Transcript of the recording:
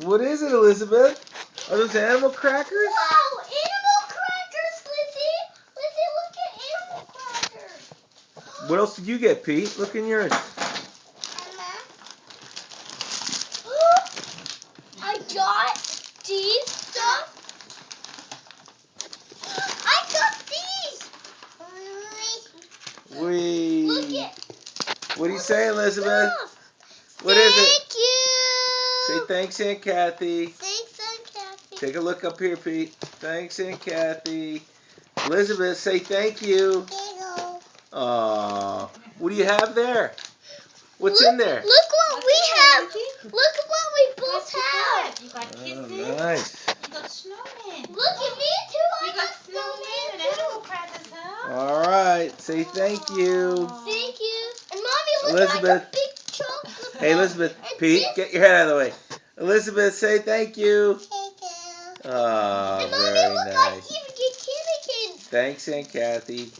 What is it, Elizabeth? Are those animal crackers? Wow, animal crackers, Lizzie. Lizzie, look at animal crackers. What else did you get, Pete? Look in yours. I got these stuff. I got these. Wee. Look at. What do you say, Elizabeth? Stuff. What is it? Thank you. Say thanks, Aunt Kathy. Thanks, Aunt Kathy. Take a look up here, Pete. Thanks, Aunt Kathy. Elizabeth, say thank you. Aww. What do you have there? What's in there? Look what we have. Look at what we both have. You got kisses. Oh, nice. You got snowman. Look at me too. I You got snowman and animal crackers, huh? All right. Say thank you. Thank you. And Mommy, look Elizabeth. like a big chocolate. Hey, Elizabeth. And Pete, this- get your head out of the way. Elizabeth, say thank you. Thank you. Oh, And Mommy, very look, I nice. even get candy canes. Thanks, Aunt Kathy.